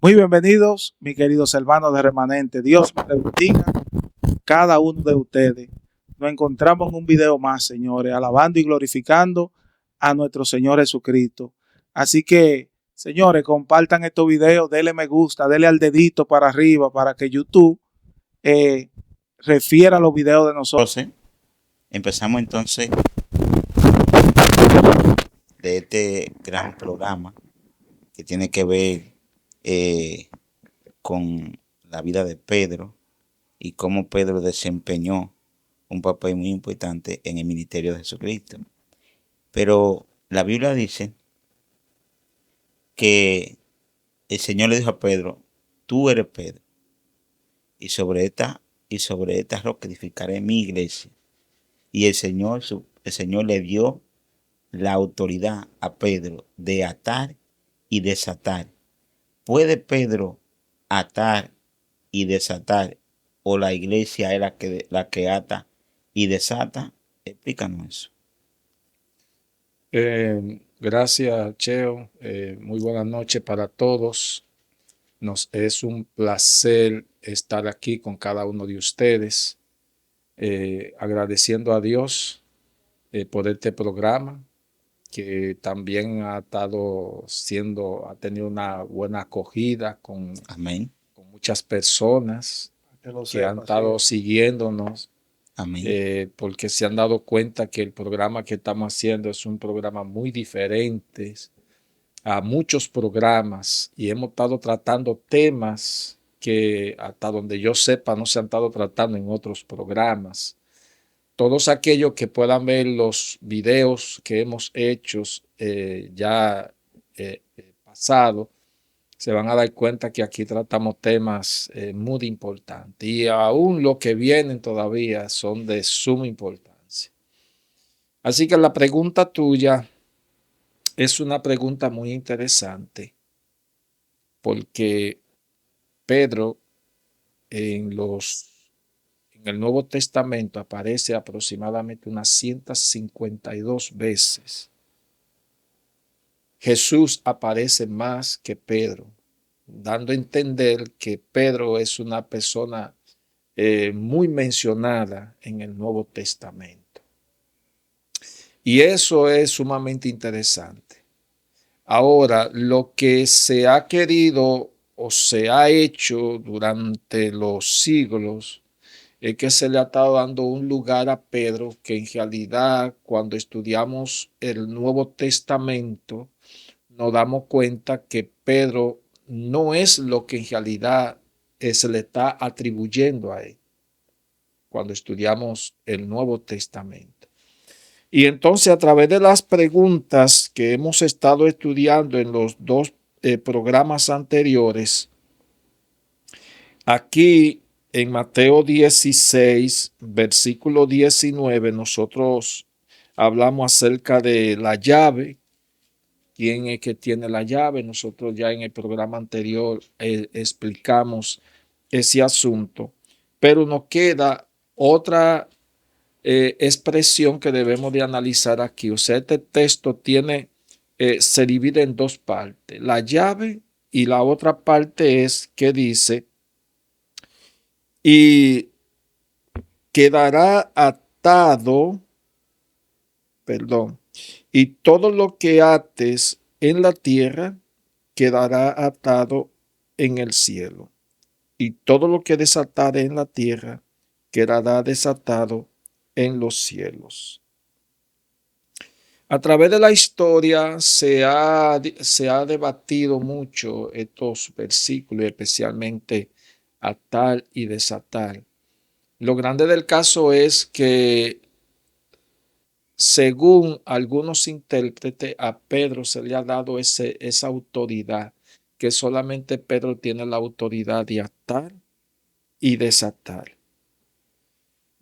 Muy bienvenidos, mis queridos hermanos de Remanente. Dios me bendiga cada uno de ustedes. Nos encontramos en un video más, señores, alabando y glorificando a nuestro Señor Jesucristo. Así que, señores, compartan estos videos, denle me gusta, denle al dedito para arriba para que YouTube refiera los videos de nosotros. Empezamos entonces de este gran programa que tiene que ver con la vida de Pedro y cómo Pedro desempeñó un papel muy importante en el ministerio de Jesucristo. Pero la Biblia dice que el Señor le dijo a Pedro: tú eres Pedro, y sobre esta roca edificaré mi iglesia. Y el Señor le dio la autoridad a Pedro de atar y desatar. ¿Puede Pedro atar y desatar, o la iglesia es la que ata y desata? Explícanos eso. Gracias, Cheo. Muy buenas noches para todos. Nos es un placer estar aquí con cada uno de ustedes, agradeciendo a Dios por este programa, que también ha tenido una buena acogida con muchas personas que han estado siguiéndonos. Amén. Porque se han dado cuenta que el programa que estamos haciendo es un programa muy diferente a muchos programas, y hemos estado tratando temas que hasta donde yo sepa no se han estado tratando en otros programas. Todos aquellos que puedan ver los videos que hemos hecho pasado, se van a dar cuenta que aquí tratamos temas muy importantes, y aún los que vienen todavía son de suma importancia. Así que la pregunta tuya es una pregunta muy interesante, porque Pedro en el Nuevo Testamento aparece aproximadamente unas 152 veces. Jesús aparece más que Pedro, dando a entender que Pedro es una persona muy mencionada en el Nuevo Testamento. Y eso es sumamente interesante. Ahora, lo que se ha querido o se ha hecho durante los siglos es que se le ha estado dando un lugar a Pedro que en realidad, cuando estudiamos el Nuevo Testamento, nos damos cuenta que Pedro no es lo que en realidad se le está atribuyendo a él cuando estudiamos el Nuevo Testamento. Y entonces, a través de las preguntas que hemos estado estudiando en los dos programas anteriores, aquí en Mateo 16, versículo 19, nosotros hablamos acerca de la llave. ¿Quién es que tiene la llave? Nosotros ya en el programa anterior explicamos ese asunto, pero nos queda otra expresión que debemos de analizar aquí. O sea, este texto se divide en dos partes: la llave, y la otra parte es que dice: y quedará atado, y todo lo que ates en la tierra quedará atado en el cielo, y todo lo que desatare en la tierra quedará desatado en los cielos. A través de la historia se ha debatido mucho estos versículos, especialmente atar y desatar. Lo grande del caso es que, según algunos intérpretes, a Pedro se le ha dado esa autoridad, que solamente Pedro tiene la autoridad de atar y desatar.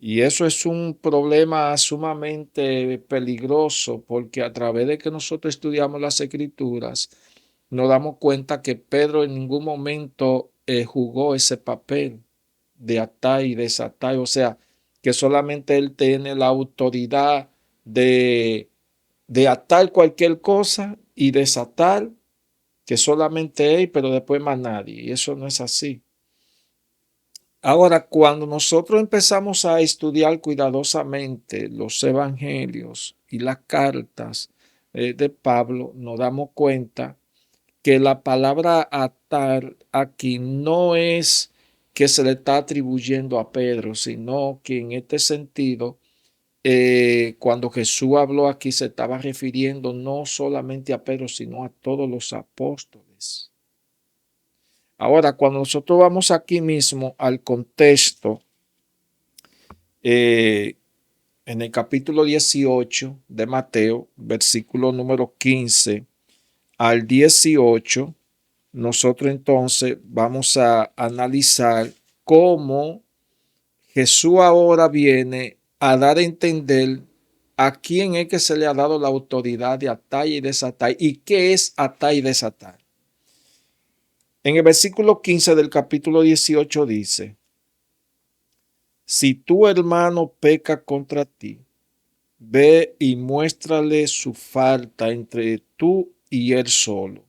Y eso es un problema sumamente peligroso, porque a través de que nosotros estudiamos las Escrituras, nos damos cuenta que Pedro en ningún momento jugó ese papel de atar y desatar. O sea, que solamente él tiene la autoridad de atar cualquier cosa y desatar, que solamente él, pero después más nadie. Y eso no es así. Ahora, cuando nosotros empezamos a estudiar cuidadosamente los evangelios y las cartas de Pablo, nos damos cuenta que la palabra atar aquí no es que se le está atribuyendo a Pedro, sino que en este sentido, cuando Jesús habló aquí, se estaba refiriendo no solamente a Pedro, sino a todos los apóstoles. Ahora, cuando nosotros vamos aquí mismo al contexto, en el capítulo 18 de Mateo, versículo número 15 al 18, nosotros entonces vamos a analizar cómo Jesús ahora viene a dar a entender a quién es que se le ha dado la autoridad de atar y desatar y qué es atar y desatar. En el versículo 15 del capítulo 18 dice: si tu hermano peca contra ti, ve y muéstrale su falta entre tú y él solo.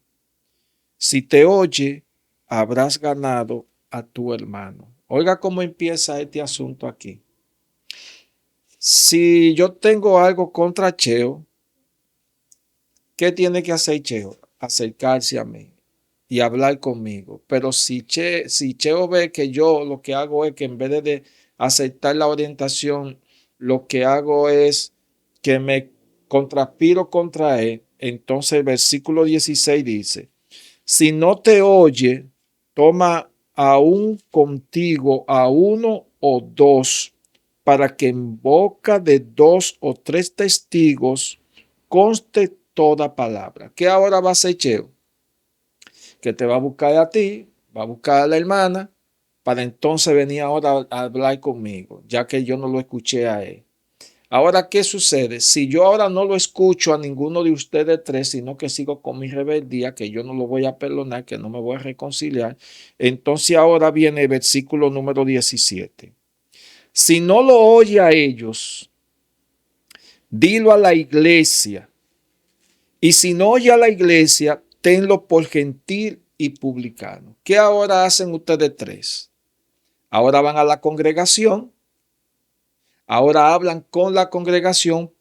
Si te oye, habrás ganado a tu hermano. Oiga cómo empieza este asunto aquí. Si yo tengo algo contra Cheo, ¿qué tiene que hacer Cheo? Acercarse a mí y hablar conmigo. Pero si Cheo ve que yo lo que hago es que en vez de aceptar la orientación, lo que hago es que me contrapiro contra él, entonces el versículo 16 dice: si no te oye, toma aún contigo a uno o dos, para que en boca de 2 o 3 testigos conste toda palabra. ¿Qué ahora va a hacer Cheo? Que te va a buscar a ti, va a buscar a la hermana, para entonces venir ahora a hablar conmigo, ya que yo no lo escuché a él. Ahora, ¿qué sucede? Si yo ahora no lo escucho a ninguno de ustedes tres, sino que sigo con mi rebeldía, que yo no lo voy a perdonar, que no me voy a reconciliar, entonces ahora viene el versículo número 17. Si no lo oye a ellos, dilo a la iglesia. Y si no oye a la iglesia, tenlo por gentil y publicano. ¿Qué ahora hacen ustedes tres? Ahora van a la congregación. Ahora hablan con la congregación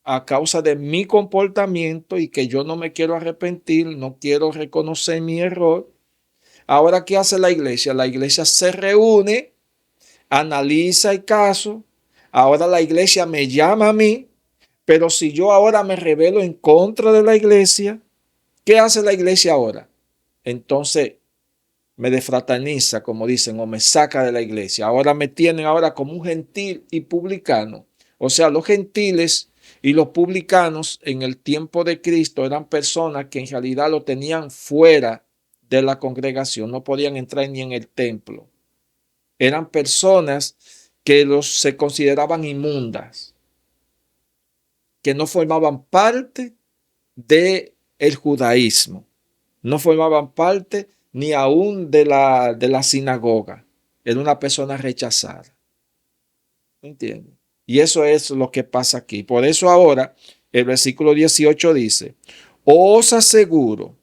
a causa de mi comportamiento y que yo no me quiero arrepentir, no quiero reconocer mi error. Ahora, ¿qué hace la iglesia? La iglesia se reúne, analiza el caso. Ahora la iglesia me llama a mí, pero si yo ahora me rebelo en contra de la iglesia, ¿qué hace la iglesia ahora? Entonces me defraterniza, como dicen, o me saca de la iglesia. Ahora me tienen ahora como un gentil y publicano. O sea, los gentiles y los publicanos en el tiempo de Cristo eran personas que en realidad lo tenían fuera de la congregación, no podían entrar ni en el templo. Eran personas que se consideraban inmundas, que no formaban parte del judaísmo, no formaban parte ni aún de la sinagoga. Era una persona rechazada. ¿Entiendes? Y eso es lo que pasa aquí. Por eso ahora el versículo 18 dice: os aseguro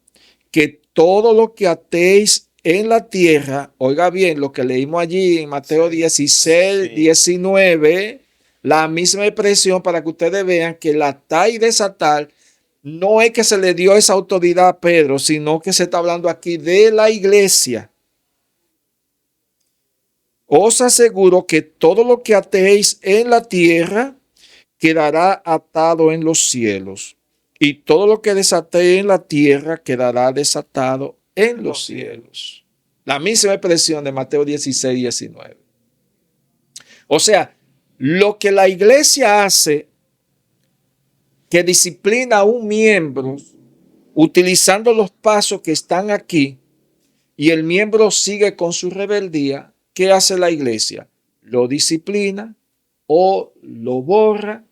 que todo lo que atéis en la tierra, oiga bien lo que leímos allí en Mateo 16, 19, la misma expresión para que ustedes vean que la atar y desatar no es que se le dio esa autoridad a Pedro, sino que se está hablando aquí de la iglesia. Os aseguro que todo lo que atéis en la tierra quedará atado en los cielos, y todo lo que desatéis en la tierra quedará desatado en los cielos. La misma expresión de Mateo 16, 19. O sea, lo que la iglesia hace, que disciplina a un miembro utilizando los pasos que están aquí, y el miembro sigue con su rebeldía, ¿qué hace la iglesia? Lo disciplina o lo borra,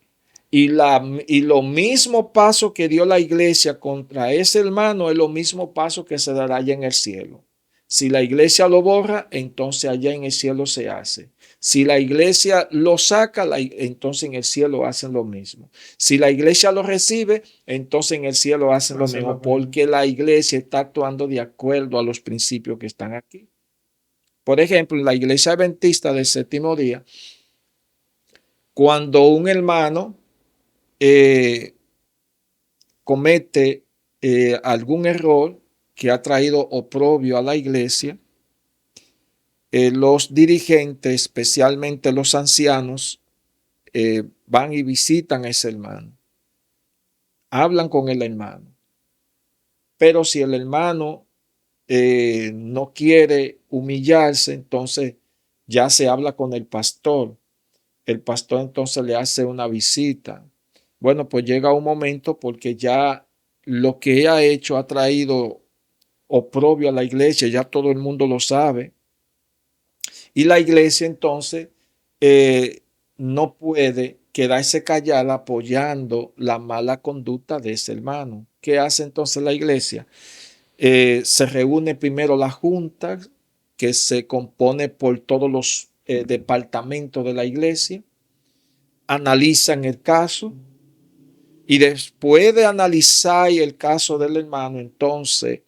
y lo mismo paso que dio la iglesia contra ese hermano es lo mismo paso que se dará allá en el cielo. Si la iglesia lo borra, entonces allá en el cielo se hace. Si la iglesia lo saca, entonces en el cielo hacen lo mismo. Si la iglesia lo recibe, entonces en el cielo hacen lo mismo, porque la iglesia está actuando de acuerdo a los principios que están aquí. Por ejemplo, en la iglesia adventista del séptimo día, cuando un hermano comete algún error que ha traído oprobio a la iglesia, los dirigentes, especialmente los ancianos, van y visitan a ese hermano, hablan con el hermano. Pero si el hermano no quiere humillarse, entonces ya se habla con el pastor. El pastor entonces le hace una visita. Bueno, pues llega un momento porque ya lo que ha hecho ha traído oprobio a la iglesia, ya todo el mundo lo sabe. Y la iglesia entonces no puede quedarse callada apoyando la mala conducta de ese hermano. ¿Qué hace entonces la iglesia? Se reúne primero la junta, que se compone por todos los departamentos de la iglesia, analizan el caso y después de analizar el caso del hermano, entonces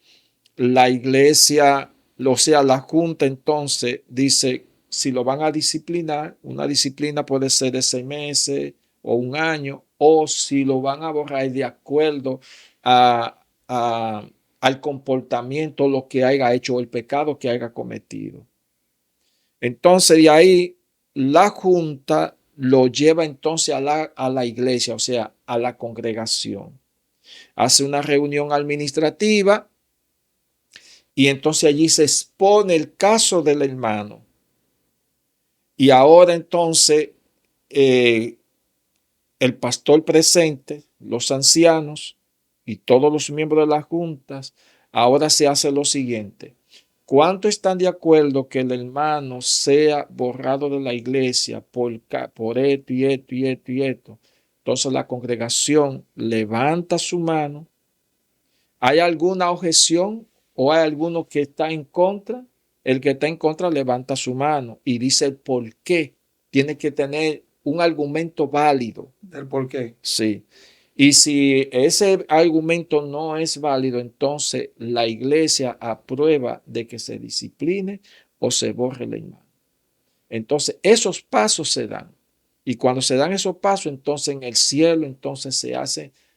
la iglesia, o sea, la junta entonces dice si lo van a disciplinar, una disciplina puede ser de 6 meses o un año, o si lo van a borrar de acuerdo al comportamiento, lo que haya hecho, el pecado que haya cometido. Entonces de ahí la junta lo lleva entonces a la iglesia, o sea, a la congregación. Hace una reunión administrativa y entonces allí se expone el caso del hermano. Y ahora entonces el pastor presente, los ancianos y todos los miembros de las juntas, ahora se hace lo siguiente. ¿Cuántos están de acuerdo que el hermano sea borrado de la iglesia por esto y esto y esto y esto? Entonces la congregación levanta su mano. ¿Hay alguna objeción o hay alguno que está en contra? El que está en contra levanta su mano y dice el por qué. Tiene que tener un argumento válido. ¿El por qué? Sí. Y si ese argumento no es válido, entonces la iglesia aprueba de que se discipline o se borre el hermano. Entonces esos pasos se dan. Y cuando se dan esos pasos, entonces en el cielo, entonces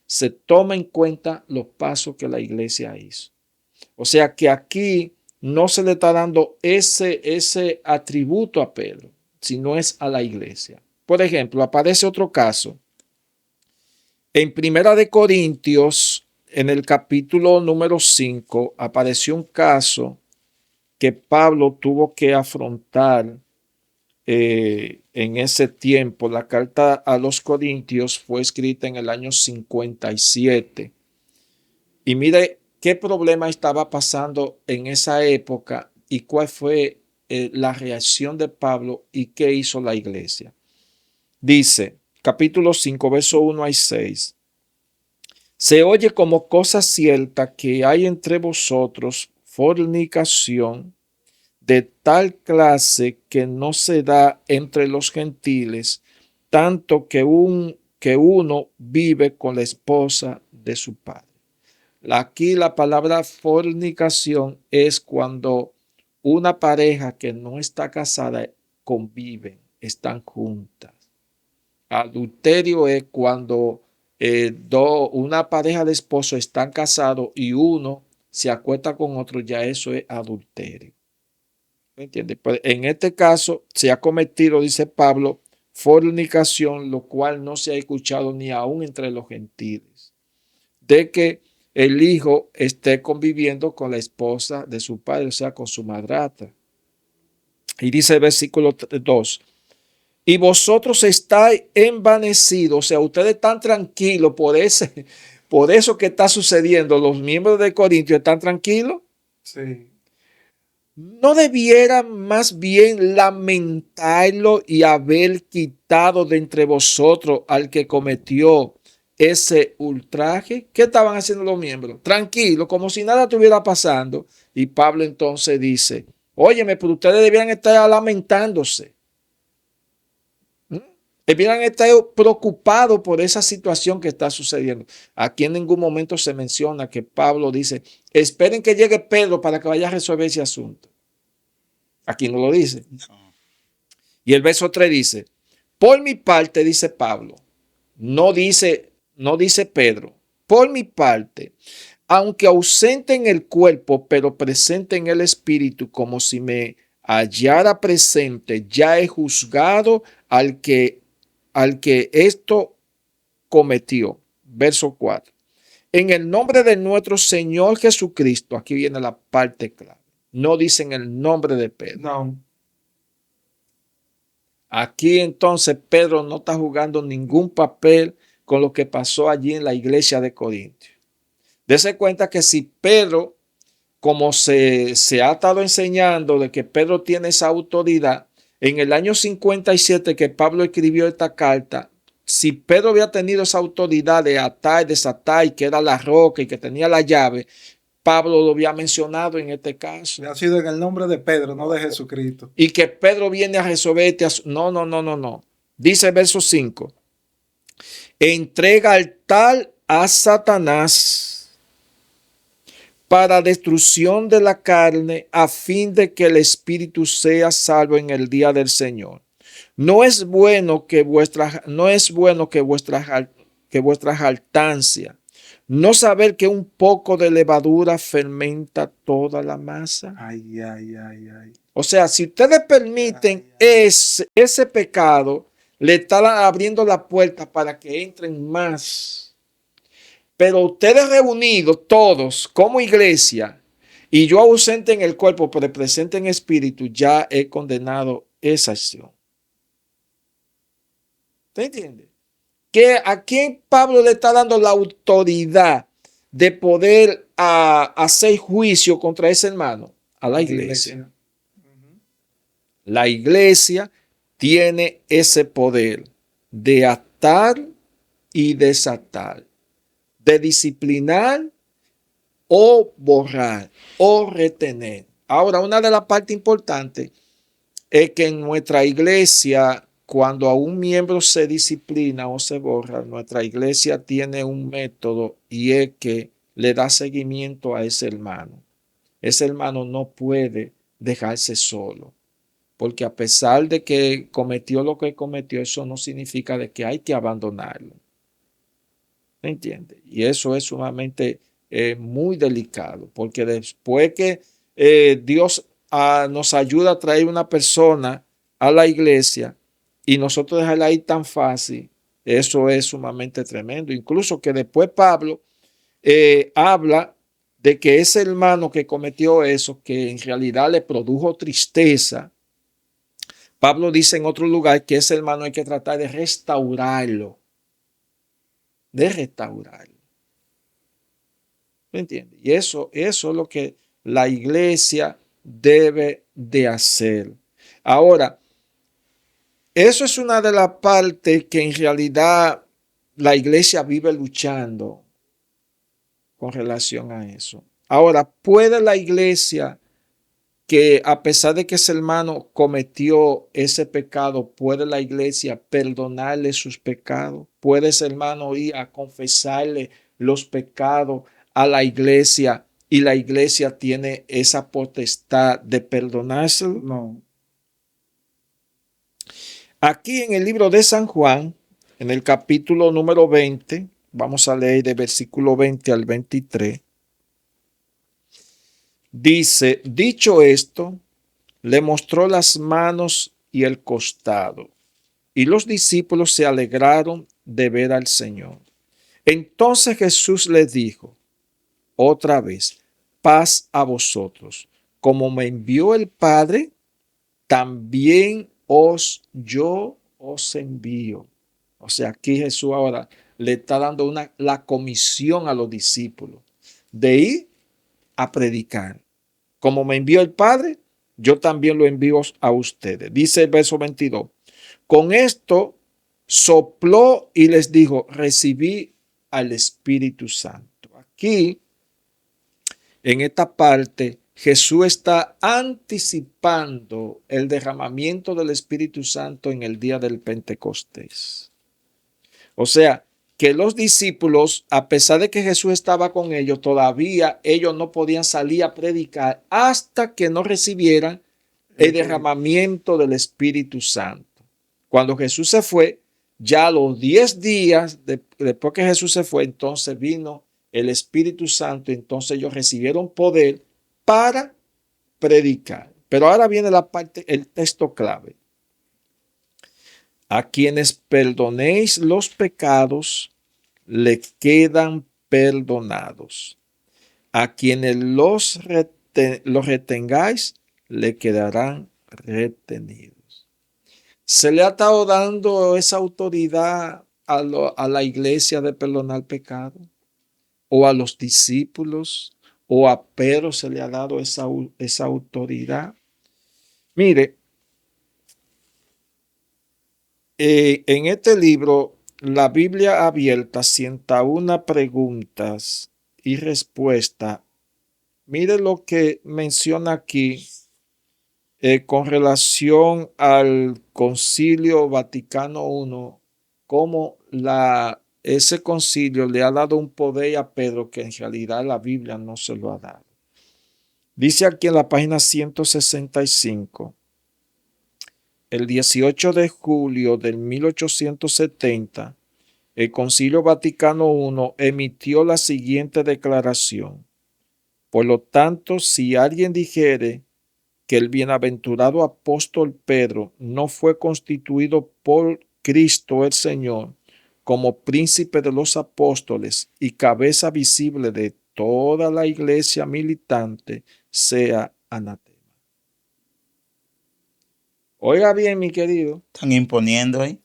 se toma en cuenta los pasos que la iglesia hizo. O sea que aquí no se le está dando ese atributo a Pedro, sino es a la iglesia. Por ejemplo, aparece otro caso. En Primera de Corintios, en el capítulo número 5, apareció un caso que Pablo tuvo que afrontar en ese tiempo. La carta a los Corintios fue escrita en el año 57. Y mire qué problema estaba pasando en esa época y cuál fue la reacción de Pablo y qué hizo la iglesia. Dice, capítulo 5, verso 1 al 6. Se oye como cosa cierta que hay entre vosotros fornicación de tal clase que no se da entre los gentiles, tanto que uno vive con la esposa de su padre. Aquí la palabra fornicación es cuando una pareja que no está casada conviven, están juntas. Adulterio es cuando una pareja de esposos están casados y uno se acuesta con otro, ya eso es adulterio. ¿Me entiendes? Pues en este caso se ha cometido, dice Pablo, fornicación, lo cual no se ha escuchado ni aún entre los gentiles, de que el hijo esté conviviendo con la esposa de su padre, o sea, con su madrastra. Y dice el versículo 2, y vosotros estáis envanecidos, o sea, ustedes están tranquilos por eso que está sucediendo. Los miembros de Corintios están tranquilos. Sí. ¿No debieran más bien lamentarlo y haber quitado de entre vosotros al que cometió ese ultraje? ¿Qué estaban haciendo los miembros? Tranquilos, como si nada estuviera pasando. Y Pablo entonces dice, óyeme, pero ustedes debieran estar lamentándose. Debieran estar preocupados por esa situación que está sucediendo. Aquí en ningún momento se menciona que Pablo dice, esperen que llegue Pedro para que vaya a resolver ese asunto. Aquí no lo dice. No. Y el verso 3 dice, por mi parte, dice Pablo, no dice Pedro, por mi parte, aunque ausente en el cuerpo, pero presente en el espíritu, como si me hallara presente, ya he juzgado al que esto cometió. Verso 4. En el nombre de nuestro Señor Jesucristo, aquí viene la parte clave. No dicen el nombre de Pedro. No. Aquí entonces Pedro no está jugando ningún papel con lo que pasó allí en la iglesia de Corintios. Dese cuenta que si Pedro, como se ha estado enseñando de que Pedro tiene esa autoridad, en el año 57 que Pablo escribió esta carta, si Pedro había tenido esa autoridad de atar y desatar y que era la roca y que tenía la llave, Pablo lo había mencionado en este caso. Ha sido en el nombre de Pedro, no de Jesucristo. Y que Pedro viene a resolver este asunto. No. Dice el verso 5. Entrega al tal a Satanás para destrucción de la carne, a fin de que el espíritu sea salvo en el día del Señor. No es bueno que vuestra jactancia, no saber que un poco de levadura fermenta toda la masa. Ay, ay, ay, ay. O sea, si ustedes permiten ese pecado, le están abriendo la puerta para que entren más. Pero ustedes reunidos todos como iglesia y yo ausente en el cuerpo, pero presente en espíritu, ya he condenado esa acción. ¿Usted entiende? Que a quién Pablo le está dando la autoridad de poder hacer juicio contra ese hermano? A la iglesia. La iglesia tiene ese poder de atar y desatar, de disciplinar o borrar o retener. Ahora, una de las partes importantes es que en nuestra iglesia, cuando a un miembro se disciplina o se borra, nuestra iglesia tiene un método y es que le da seguimiento a ese hermano. Ese hermano no puede dejarse solo, porque a pesar de que cometió lo que cometió, eso no significa de que hay que abandonarlo. ¿Me entiende? Y eso es sumamente muy delicado, porque después que Dios nos ayuda a traer una persona a la iglesia y nosotros dejarla ahí tan fácil, eso es sumamente tremendo. Incluso que después Pablo habla de que ese hermano que cometió eso, que en realidad le produjo tristeza, Pablo dice en otro lugar que ese hermano hay que tratar de restaurarlo. ¿Me entiendes? Y eso es lo que la iglesia debe de hacer. Ahora, eso es una de las partes que en realidad la iglesia vive luchando con relación a eso. Ahora, ¿puede la iglesia, que a pesar de que ese hermano cometió ese pecado, puede la iglesia perdonarle sus pecados? ¿Puede ese hermano ir a confesarle los pecados a la iglesia y la iglesia tiene esa potestad de perdonárselo? No. Aquí en el libro de San Juan, en el capítulo número 20, vamos a leer de versículo 20 al 23. Dice, dicho esto, le mostró las manos y el costado, y los discípulos se alegraron de ver al Señor. Entonces Jesús les dijo otra vez, paz a vosotros. Como me envió el Padre, también yo os envío. O sea, aquí Jesús ahora le está dando la comisión a los discípulos de ir a predicar. Como me envió el Padre, yo también lo envío a ustedes. Dice el verso 22. Con esto sopló y les dijo, recibí al Espíritu Santo. Aquí, en esta parte, Jesús está anticipando el derramamiento del Espíritu Santo en el día del Pentecostés. O sea, que los discípulos, a pesar de que Jesús estaba con ellos, todavía ellos no podían salir a predicar hasta que no recibieran el derramamiento del Espíritu Santo. Cuando Jesús se fue, ya a los 10 días después que Jesús se fue, entonces vino el Espíritu Santo, entonces ellos recibieron poder para predicar. Pero ahora viene la parte, el texto clave. A quienes perdonéis los pecados, le quedan perdonados. A quienes los retengáis, le quedarán retenidos. Se le ha estado dando esa autoridad a la iglesia de perdonar pecado, o a los discípulos, o a Pedro se le ha dado esa autoridad. Mire, en este libro, la Biblia abierta, 101 preguntas y respuestas. Mire lo que menciona aquí con relación al Concilio Vaticano I, cómo ese concilio le ha dado un poder a Pedro que en realidad la Biblia no se lo ha dado. Dice aquí en la página 165, el 18 de julio de 1870, el Concilio Vaticano I emitió la siguiente declaración. Por lo tanto, si alguien dijere que el bienaventurado apóstol Pedro no fue constituido por Cristo el Señor como príncipe de los apóstoles y cabeza visible de toda la iglesia militante, sea anatema. Oiga bien, mi querido. Están imponiendo ahí.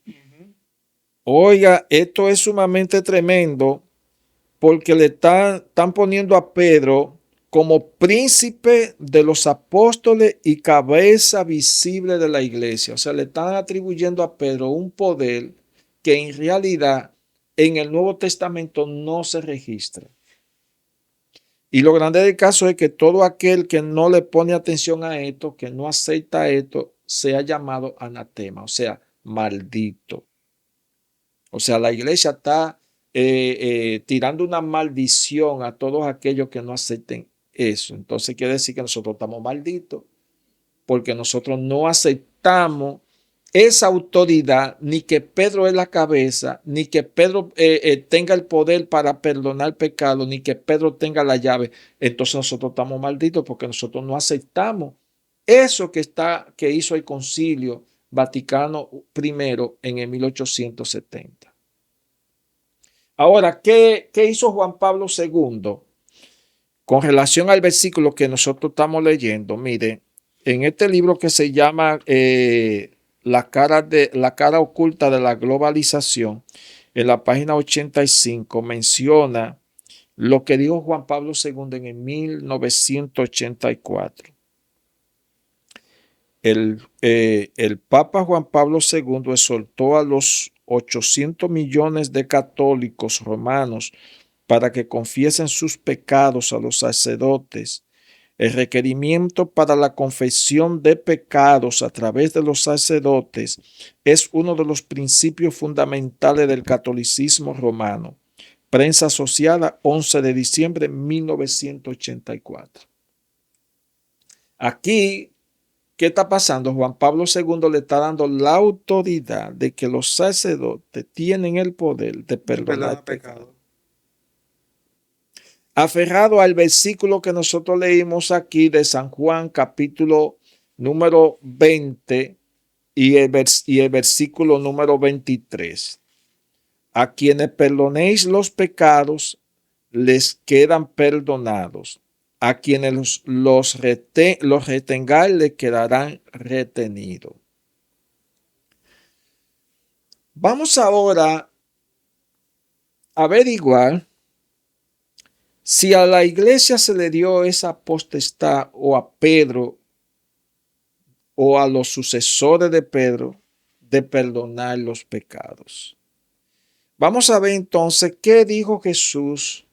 Oiga, esto es sumamente tremendo porque le están poniendo a Pedro como príncipe de los apóstoles y cabeza visible de la iglesia. O sea, le están atribuyendo a Pedro un poder que en realidad en el Nuevo Testamento no se registra. Y lo grande del caso es que todo aquel que no le pone atención a esto, que no acepta esto, sea llamado anatema, o sea, maldito. O sea, la iglesia está tirando una maldición a todos aquellos que no acepten eso. Entonces quiere decir que nosotros estamos malditos porque nosotros no aceptamos esa autoridad, ni que Pedro es la cabeza, ni que Pedro tenga el poder para perdonar pecado, ni que Pedro tenga la llave. Entonces nosotros estamos malditos porque nosotros no aceptamos eso que hizo el Concilio Vaticano I en el 1870. Ahora, ¿qué hizo Juan Pablo II? Con relación al versículo que nosotros estamos leyendo, mire, en este libro que se llama la cara oculta de la globalización, en la página 85 menciona lo que dijo Juan Pablo II en el 1984. El Papa Juan Pablo II exhortó a los 800 millones de católicos romanos para que confiesen sus pecados a los sacerdotes. El requerimiento para la confesión de pecados a través de los sacerdotes es uno de los principios fundamentales del catolicismo romano. Prensa asociada, 11 de diciembre de 1984. Aquí, ¿qué está pasando? Juan Pablo II le está dando la autoridad de que los sacerdotes tienen el poder de perdonar pecados. Aferrado al versículo que nosotros leímos aquí de San Juan, capítulo número 20 y el versículo número 23. A quienes perdonéis los pecados, les quedan perdonados. A quienes los retengáis, les quedarán retenidos. Vamos ahora a averiguar si a la iglesia se le dio esa potestad o a Pedro o a los sucesores de Pedro de perdonar los pecados. Vamos a ver entonces qué dijo Jesús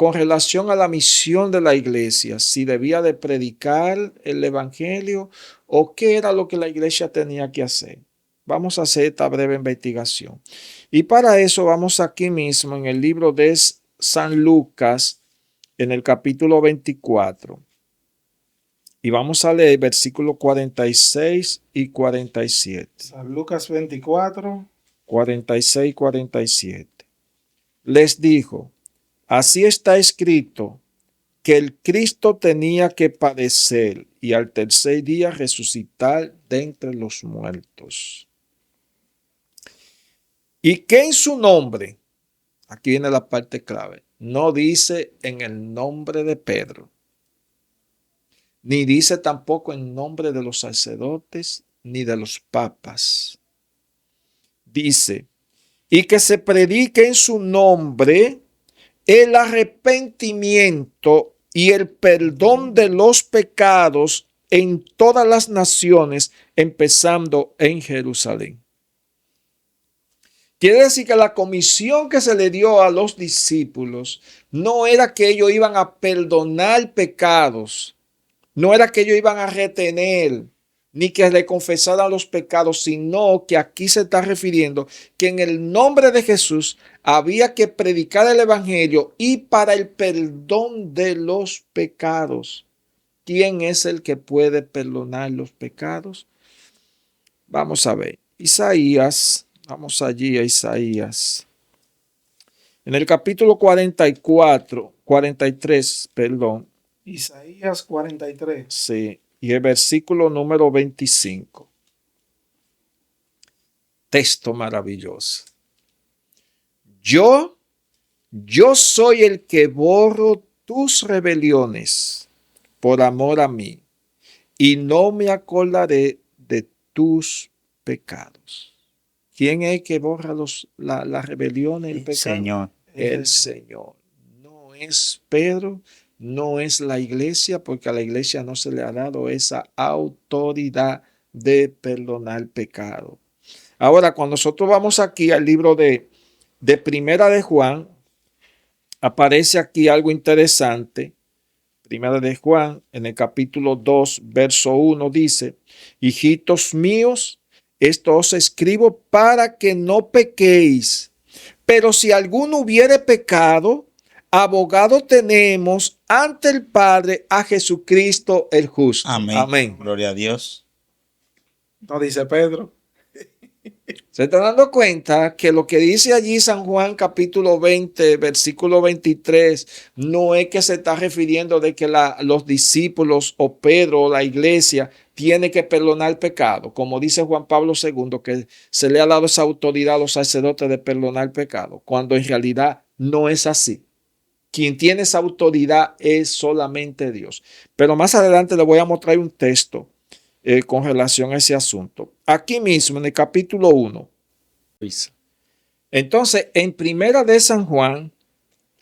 con relación a la misión de la iglesia, si debía de predicar el evangelio o qué era lo que la iglesia tenía que hacer. Vamos a hacer esta breve investigación. Y para eso vamos aquí mismo en el libro de San Lucas, en el capítulo 24. Y vamos a leer versículos 46 y 47. San Lucas 24. 46 y 47. Les dijo: así está escrito, que el Cristo tenía que padecer y al tercer día resucitar de entre los muertos. Y que en su nombre, aquí viene la parte clave, no dice en el nombre de Pedro, ni dice tampoco en nombre de los sacerdotes ni de los papas. Dice, y que se predique en su nombre el arrepentimiento y el perdón de los pecados en todas las naciones, empezando en Jerusalén. Quiere decir que la comisión que se le dio a los discípulos no era que ellos iban a perdonar pecados, no era que ellos iban a retener, ni que le confesaran los pecados, sino que aquí se está refiriendo que en el nombre de Jesús había que predicar el evangelio y para el perdón de los pecados. ¿Quién es el que puede perdonar los pecados? Vamos a ver. Isaías, vamos allí a Isaías. En el capítulo 43, Isaías 43. sí, y el versículo número 25. Texto maravilloso. Yo soy el que borro tus rebeliones por amor a mí, y no me acordaré de tus pecados. ¿Quién es el que borra las rebeliones y el pecado? Señor. El Señor. No es Pedro, no es la iglesia, porque a la iglesia no se le ha dado esa autoridad de perdonar pecado. Ahora, cuando nosotros vamos aquí al libro de Primera de Juan, aparece aquí algo interesante. Primera de Juan, en el capítulo 2, verso 1, dice: hijitos míos, esto os escribo para que no pequéis. Pero si alguno hubiere pecado, abogado tenemos ante el Padre a Jesucristo el justo. Amén. Amén. Gloria a Dios. No dice Pedro. Se está dando cuenta que lo que dice allí San Juan capítulo 20, versículo 23, no es que se está refiriendo de que los discípulos o Pedro o la iglesia tiene que perdonar el pecado, como dice Juan Pablo II, que se le ha dado esa autoridad a los sacerdotes de perdonar el pecado, cuando en realidad no es así. Quien tiene esa autoridad es solamente Dios. Pero más adelante le voy a mostrar un texto con relación a ese asunto. Aquí mismo en el capítulo 1. Entonces, en Primera de San Juan,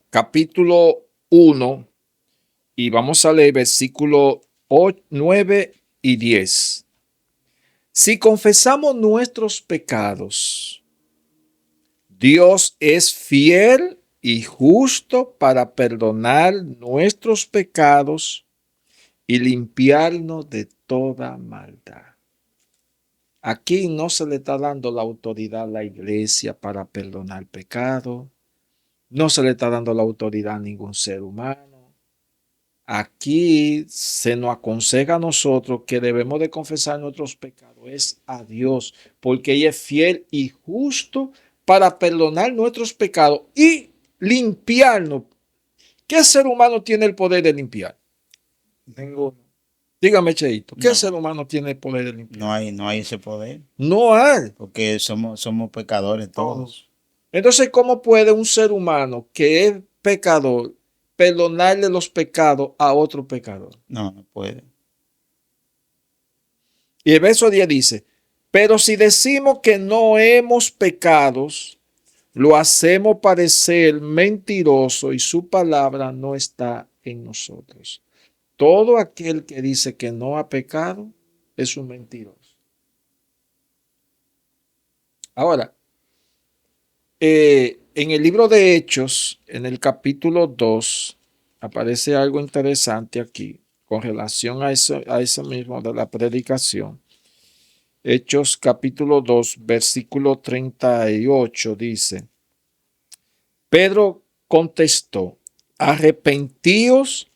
capítulo 1, y vamos a leer versículos 9 y 10. Si confesamos nuestros pecados, Dios es fiel y justo para perdonar nuestros pecados y limpiarnos de toda maldad. Aquí no se le está dando la autoridad a la iglesia para perdonar pecado. No se le está dando la autoridad a ningún ser humano. Aquí se nos aconseja a nosotros que debemos de confesar nuestros pecados. Es a Dios, porque ella es fiel y justo para perdonar nuestros pecados y limpiarnos. ¿Qué ser humano tiene el poder de limpiar? Ninguno. Dígame, Cheito, ¿qué No. ser humano tiene el poder de limpiar? No hay ese poder. No hay. Porque somos pecadores todos. Entonces, ¿cómo puede un ser humano que es pecador perdonarle los pecados a otro pecador? No puede. Y el verso 10 dice: pero si decimos que no hemos pecados, lo hacemos parecer mentiroso y su palabra no está en nosotros. Todo aquel que dice que no ha pecado es un mentiroso. en el libro de Hechos, en el capítulo 2, aparece algo interesante aquí con relación a eso mismo de la predicación. Hechos capítulo 2, versículo 38 dice: Pedro contestó: arrepentíos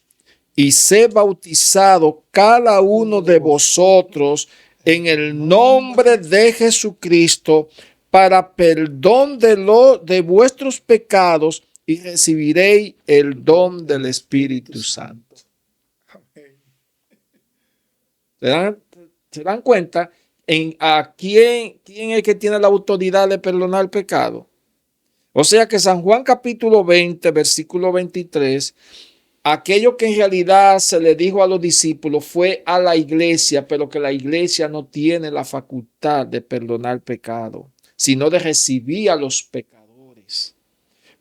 y sé bautizado cada uno de vosotros en el nombre de Jesucristo para perdón de vuestros pecados y recibiréis el don del Espíritu Santo. ¿Se dan cuenta a quién es el que tiene la autoridad de perdonar el pecado? O sea que San Juan capítulo 20, versículo 23, aquello que en realidad se le dijo a los discípulos fue a la iglesia, pero que la iglesia no tiene la facultad de perdonar pecado, sino de recibir a los pecadores.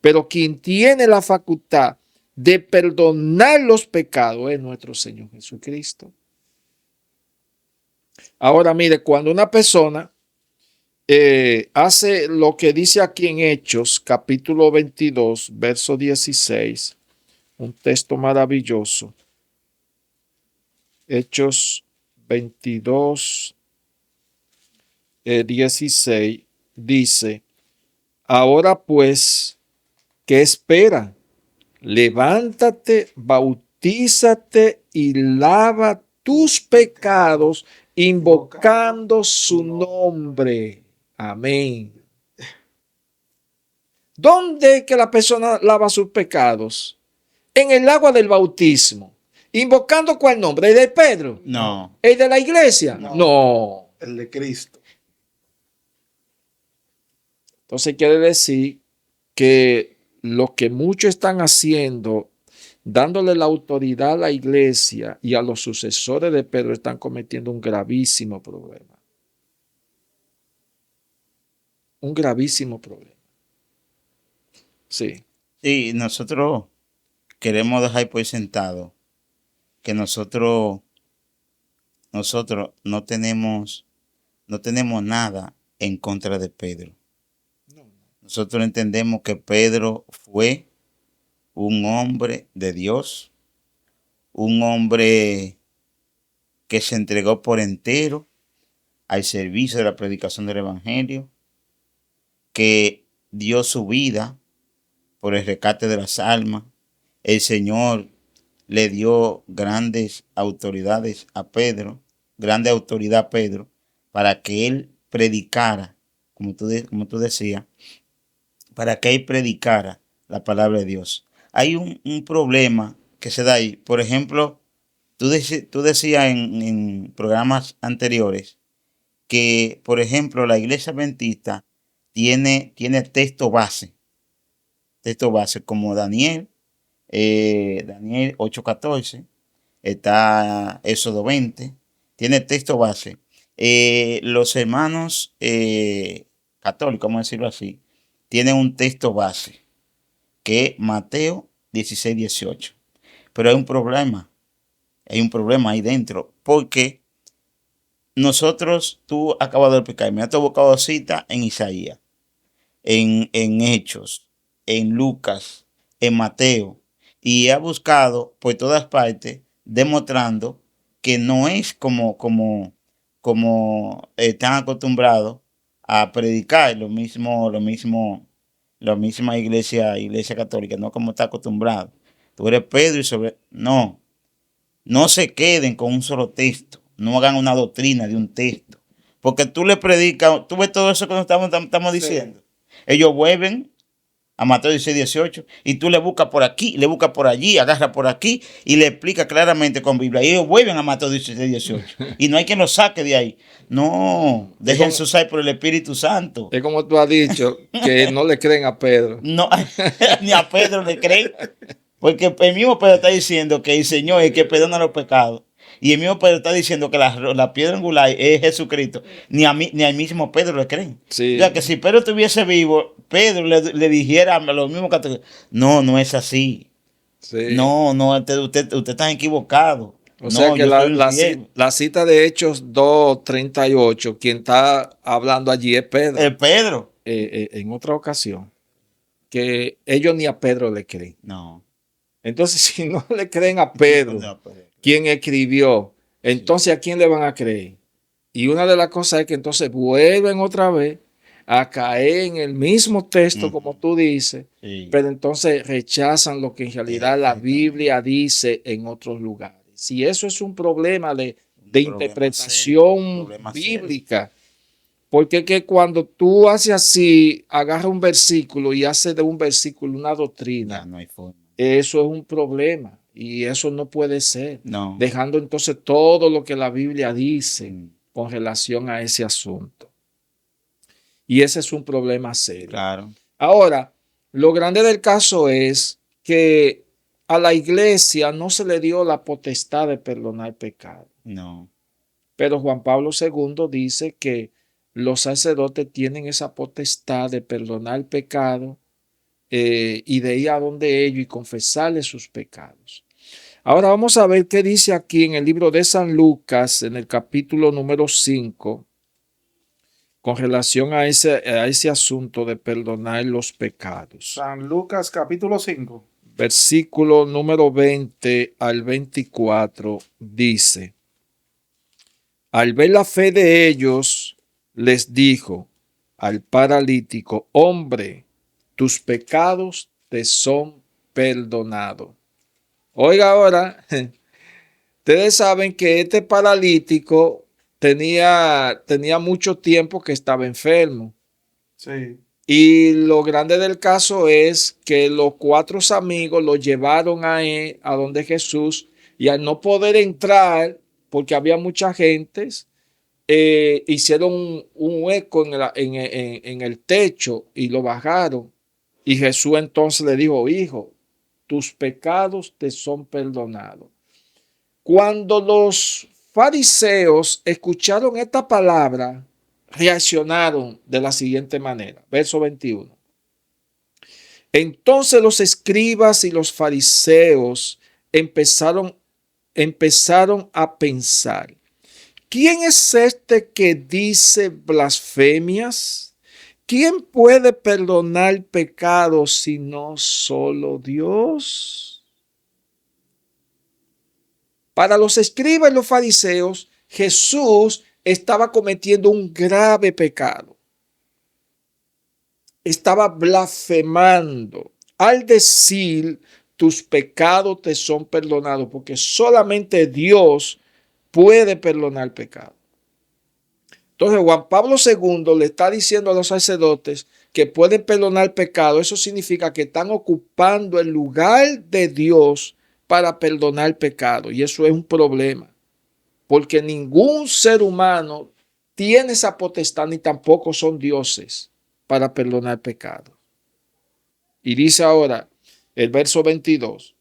Pero quien tiene la facultad de perdonar los pecados es nuestro Señor Jesucristo. Ahora mire, cuando una persona hace lo que dice aquí en Hechos, capítulo 22, verso 16, un texto maravilloso. Hechos 22, 16, dice: ahora pues, ¿qué espera? Levántate, bautízate y lava tus pecados, invocando su nombre. Amén. ¿Dónde es que la persona lava sus pecados? En el agua del bautismo. ¿Invocando cuál nombre? ¿El de Pedro? No. ¿El de la iglesia? No. El de Cristo. Entonces quiere decir que lo que muchos están haciendo, dándole la autoridad a la iglesia y a los sucesores de Pedro, están cometiendo un gravísimo problema. Un gravísimo problema. Sí. Sí, nosotros queremos dejar por sentado que nosotros no tenemos nada en contra de Pedro. Nosotros entendemos que Pedro fue un hombre de Dios, un hombre que se entregó por entero al servicio de la predicación del Evangelio, que dio su vida por el rescate de las almas. El Señor le dio grandes autoridades a Pedro, grande autoridad a Pedro, para que él predicara, como tú decías, para que él predicara la palabra de Dios. Hay un problema que se da ahí. Por ejemplo, tú decías en programas anteriores que, por ejemplo, la iglesia adventista tiene texto base como Daniel 8:14, está Éxodo 20, tiene texto base. Los hermanos católicos, vamos a decirlo así, tienen un texto base que es Mateo 16:18. Pero hay un problema ahí dentro, porque tú acabas de explicar, me has buscado cita en Isaías, en Hechos, en Lucas, en Mateo, y ha buscado por todas partes, demostrando que no es como están acostumbrados a predicar la misma iglesia católica, no como está acostumbrado. Tú eres Pedro y no se queden con un solo texto, no hagan una doctrina de un texto, porque tú le predicas, tú ves todo eso que nos estamos diciendo. Ellos vuelven a Mateo 16:18 y tú le buscas por aquí, le buscas por allí, agarra por aquí y le explica claramente con Biblia. Y ellos vuelven a Mateo 16:18 y no hay quien lo saque de ahí. No, déjense usar por el Espíritu Santo. Es como tú has dicho, que no le creen a Pedro. No, ni a Pedro le creen, porque el mismo Pedro está diciendo que el Señor es el que perdona los pecados. Y el mismo Pedro está diciendo que la piedra angular es Jesucristo. Ni al mismo Pedro le creen. Sí. O sea, que si Pedro estuviese vivo, Pedro le dijera a los mismos católicos, no es así. Sí. No, usted está equivocado. O sea que la cita de Hechos 2:38, quien está hablando allí es Pedro. Es Pedro. En otra ocasión que ellos ni a Pedro le creen. No. Entonces, si no le creen a Pedro, quien escribió, entonces ¿a quién le van a creer? Y una de las cosas es que entonces vuelven otra vez a caer en el mismo texto, como tú dices, Sí. pero entonces rechazan lo que en realidad la Biblia dice en otros lugares. Y eso es un problema de interpretación bíblica. Porque es que cuando tú haces así, agarra un versículo y haces de un versículo una doctrina, Ya no hay forma. eso es un problema y eso no puede ser. No. Dejando entonces todo lo que la Biblia dice con relación a ese asunto. Y ese es un problema serio. Claro. Ahora, lo grande del caso es que a la iglesia no se le dio la potestad de perdonar pecado. No. Pero Juan Pablo II dice que los sacerdotes tienen esa potestad de perdonar pecado y de ir a donde ellos y confesarles sus pecados. Ahora vamos a ver qué dice aquí en el libro de San Lucas, en el capítulo número 5, con relación a ese asunto de perdonar los pecados. San Lucas capítulo 5. Versículo número 20 al 24 dice: al ver la fe de ellos, les dijo al paralítico: hombre, tus pecados te son perdonados. Oiga ahora, ustedes saben que este paralítico tenía mucho tiempo que estaba enfermo. Sí. Y lo grande del caso es que los 4 amigos lo llevaron a donde Jesús, y al no poder entrar, porque había mucha gente, hicieron un hueco en el techo y lo bajaron. Y Jesús entonces le dijo: hijo, tus pecados te son perdonados. Cuando los fariseos escucharon esta palabra, reaccionaron de la siguiente manera. Verso 21. Entonces los escribas y los fariseos empezaron a pensar: ¿quién es este que dice blasfemias? ¿Quién puede perdonar pecados sino solo Dios? Para los escribas y los fariseos, Jesús estaba cometiendo un grave pecado. Estaba blasfemando al decir: tus pecados te son perdonados, porque solamente Dios puede perdonar pecado. Entonces Juan Pablo II le está diciendo a los sacerdotes que pueden perdonar pecado. Eso significa que están ocupando el lugar de Dios para perdonar pecado. Y eso es un problema, porque ningún ser humano tiene esa potestad, ni tampoco son dioses para perdonar pecado. Y dice ahora el verso 22.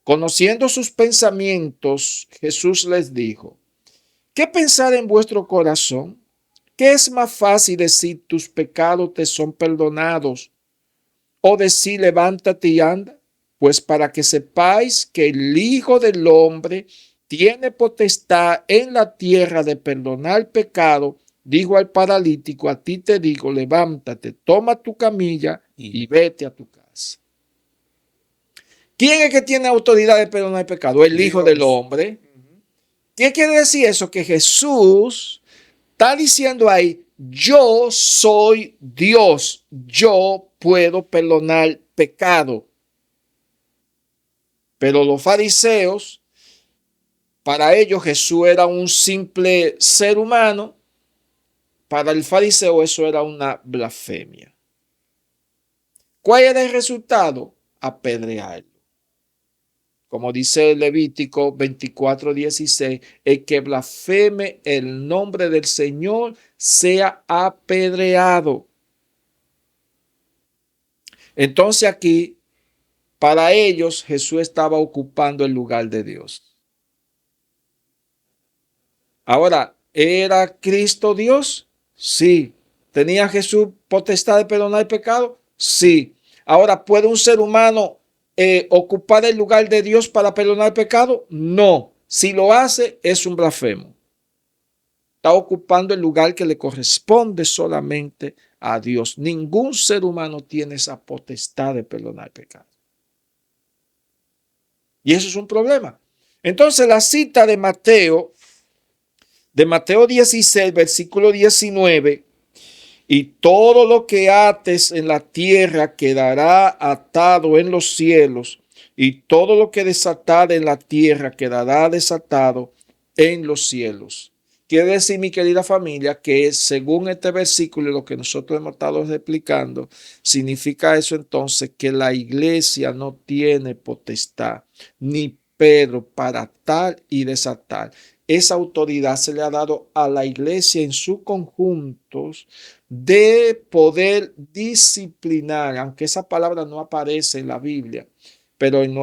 Conociendo sus pensamientos, Jesús les dijo: ¿qué pensar en vuestro corazón? ¿Qué es más fácil decir: tus pecados te son perdonados, o decir: levántate y anda? Pues para que sepáis que el Hijo del Hombre tiene potestad en la tierra de perdonar pecado, dijo al paralítico: a ti te digo, levántate, toma tu camilla y vete a tu casa. ¿Quién es que tiene autoridad de perdonar pecado? El Hijo del Hombre. ¿Qué quiere decir eso? Que Jesús está diciendo ahí: yo soy Dios, yo puedo perdonar pecado. Pero los fariseos, para ellos Jesús era un simple ser humano. Para el fariseo eso era una blasfemia. ¿Cuál era el resultado? Apedrearlo. Como dice Levítico 24:16, el que blasfeme el nombre del Señor sea apedreado. Entonces aquí, para ellos, Jesús estaba ocupando el lugar de Dios. Ahora, ¿era Cristo Dios? Sí. ¿Tenía Jesús potestad de perdonar el pecado? Sí. Ahora, ¿puede un ser humano ocupar el lugar de Dios para perdonar el pecado? No. Si lo hace, es un blasfemo. Está ocupando el lugar que le corresponde solamente a Dios. Ningún ser humano tiene esa potestad de perdonar pecados. Y eso es un problema. Entonces la cita de Mateo 16, versículo 19, y todo lo que ates en la tierra quedará atado en los cielos, y todo lo que desatade en la tierra quedará desatado en los cielos. Quiere decir, mi querida familia, que según este versículo y lo que nosotros hemos estado explicando, significa eso entonces que la iglesia no tiene potestad, ni Pedro, para atar y desatar. Esa autoridad se le ha dado a la iglesia en su conjunto de poder disciplinar, aunque esa palabra no aparece en la Biblia, pero en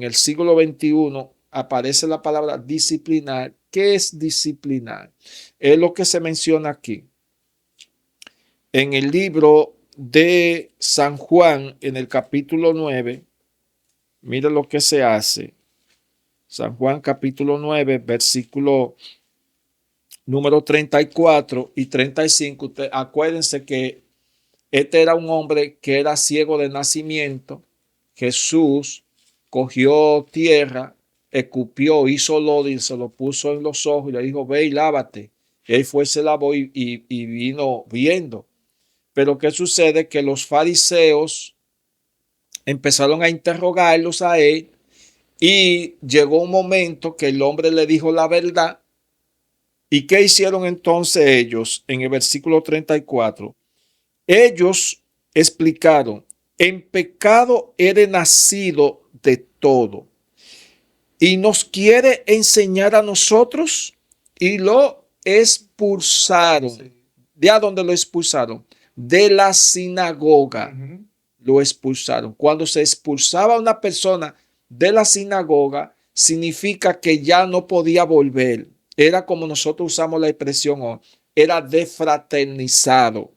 el siglo XXI aparece la palabra disciplinar. ¿Qué es disciplinar? Es lo que se menciona aquí. En el libro de San Juan, en el capítulo 9, mire lo que se hace. San Juan capítulo 9, versículo número 34 y 35. Acuérdense que este era un hombre que era ciego de nacimiento. Jesús cogió tierra, escupió, hizo lodo y se lo puso en los ojos y le dijo, ve y lávate. Y él fue, se lavó y vino viendo. Pero ¿qué sucede? Que los fariseos empezaron a interrogarlos a él y llegó un momento que el hombre le dijo la verdad. ¿Y qué hicieron entonces ellos? En el versículo 34, ellos explicaron, en pecado eres nacido de todo y nos quiere enseñar a nosotros, y lo expulsaron. ¿De a dónde lo expulsaron? De la sinagoga. Lo expulsaron. Cuando se expulsaba a una persona de la sinagoga, significa que ya no podía volver. Era como nosotros usamos la expresión hoy, era defraternizado.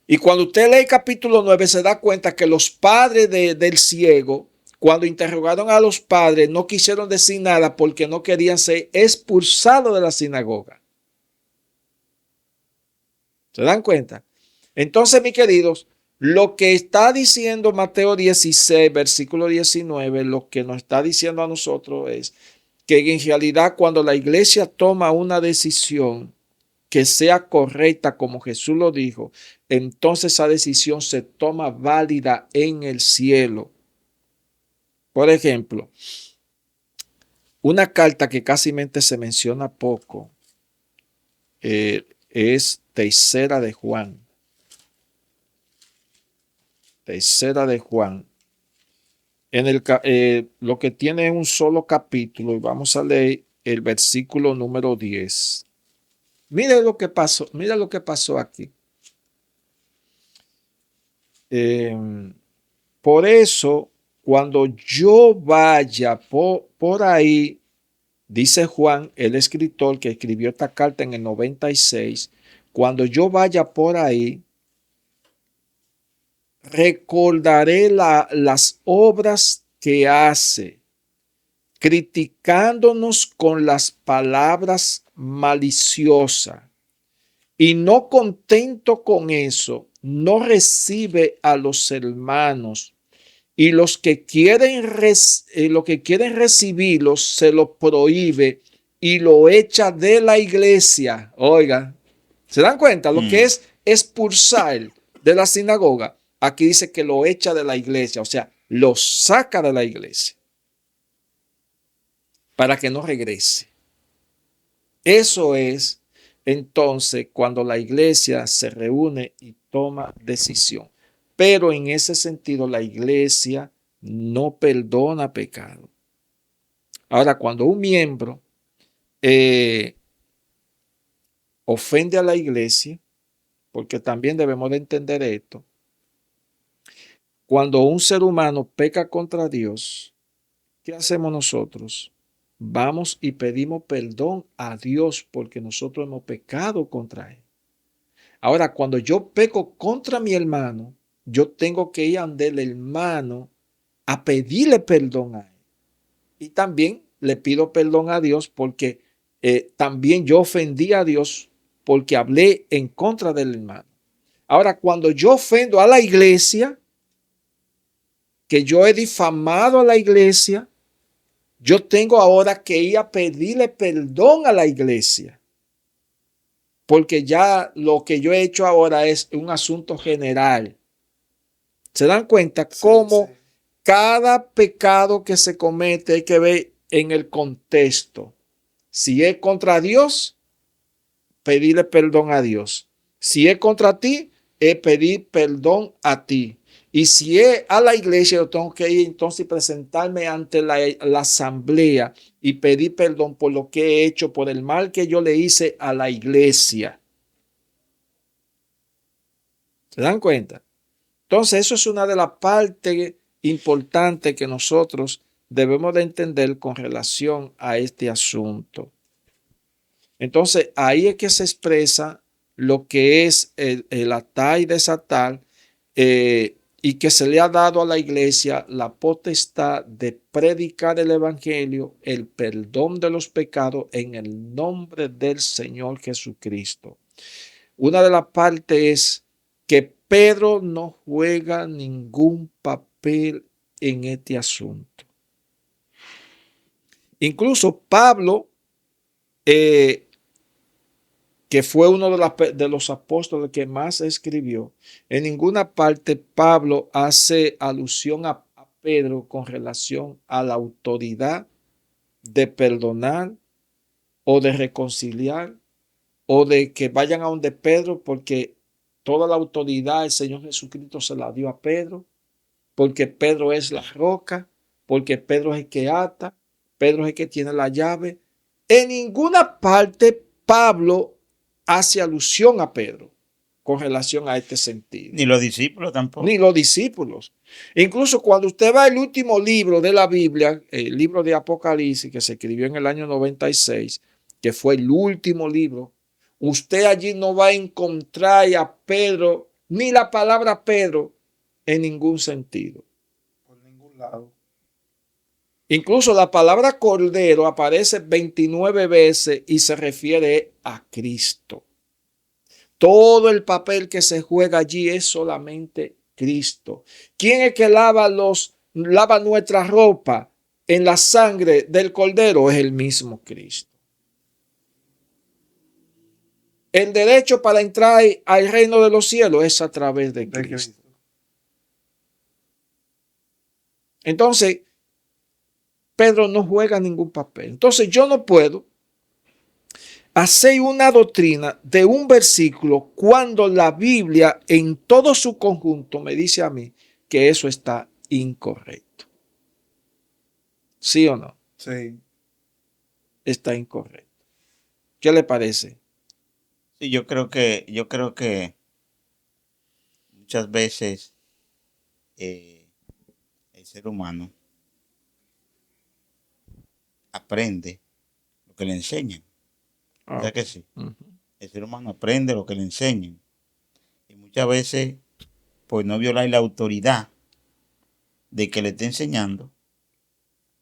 Y cuando usted lee el capítulo 9 se da cuenta que los padres del ciego, cuando interrogaron a los padres, no quisieron decir nada porque no querían ser expulsados de la sinagoga. ¿Se dan cuenta? Entonces, mis queridos, lo que está diciendo Mateo 16, versículo 19, lo que nos está diciendo a nosotros es que en realidad cuando la iglesia toma una decisión que sea correcta como Jesús lo dijo, entonces esa decisión se toma válida en el cielo. Por ejemplo, una carta que casi se menciona poco es Tercera de Juan. Tercera de Juan. Lo que tiene un solo capítulo, y vamos a leer el versículo número 10. Mira lo que pasó aquí. Por eso, cuando yo vaya por ahí, dice Juan, el escritor que escribió esta carta en el 96, cuando yo vaya por ahí, recordaré las obras que hace, criticándonos con las palabras maliciosas. Y no contento con eso, no recibe a los hermanos, y los que quieren recibirlos se lo prohíbe y lo echa de la iglesia. Oiga, ¿se dan cuenta? Lo que es expulsar de la sinagoga. Aquí dice que lo echa de la iglesia, o sea, lo saca de la iglesia para que no regrese. Eso es entonces cuando la iglesia se reúne y toma decisión. Pero en ese sentido la iglesia no perdona pecado. Ahora, cuando un miembro ofende a la iglesia, porque también debemos de entender esto, cuando un ser humano peca contra Dios, ¿qué hacemos nosotros? Vamos y pedimos perdón a Dios porque nosotros hemos pecado contra Él. Ahora, cuando yo peco contra mi hermano, yo tengo que ir ante el hermano a pedirle perdón a Él. Y también le pido perdón a Dios porque también yo ofendí a Dios porque hablé en contra del hermano. Ahora, cuando yo ofendo a la iglesia, que yo he difamado a la iglesia, yo tengo ahora que ir a pedirle perdón a la iglesia. Porque ya lo que yo he hecho ahora es un asunto general. ¿Se dan cuenta cómo cada pecado que se comete hay que ver en el contexto? Si es contra Dios, pedirle perdón a Dios. Si es contra ti, es pedir perdón a ti. Y si es a la iglesia, yo tengo que ir entonces y presentarme ante la asamblea y pedir perdón por lo que he hecho, por el mal que yo le hice a la iglesia. ¿Se dan cuenta? Entonces, eso es una de las partes importantes que nosotros debemos de entender con relación a este asunto. Entonces, ahí es que se expresa lo que es el atar y desatar, y que se le ha dado a la iglesia la potestad de predicar el evangelio, el perdón de los pecados en el nombre del Señor Jesucristo. Una de las partes es que Pedro no juega ningún papel en este asunto. Incluso Pablo, que fue uno de los apóstoles que más escribió, en ninguna parte Pablo hace alusión a Pedro con relación a la autoridad de perdonar o de reconciliar o de que vayan a donde Pedro, porque toda la autoridad el Señor Jesucristo se la dio a Pedro, porque Pedro es la roca, porque Pedro es el que ata, Pedro es el que tiene la llave. En ninguna parte Pablo hace alusión a Pedro con relación a este sentido. Ni los discípulos tampoco. Ni los discípulos. Incluso cuando usted va al último libro de la Biblia, el libro de Apocalipsis, que se escribió en el año 96, que fue el último libro, usted allí no va a encontrar a Pedro, ni la palabra Pedro, en ningún sentido. Por ningún lado. Incluso la palabra cordero aparece 29 veces y se refiere a Cristo. Todo el papel que se juega allí es solamente Cristo. ¿Quién es que lava nuestra ropa en la sangre del cordero? Es el mismo Cristo. El derecho para entrar al reino de los cielos es a través de Cristo. Entonces, Pedro no juega ningún papel. Entonces, yo no puedo hacer una doctrina de un versículo cuando la Biblia en todo su conjunto me dice a mí que eso está incorrecto. ¿Sí o no? Sí. Está incorrecto. ¿Qué le parece? Sí, yo creo que muchas veces el ser humano aprende lo que le enseñan. ¿Verdad que sí? El ser humano aprende lo que le enseñan. Y muchas veces, por no violar la autoridad de que le está enseñando,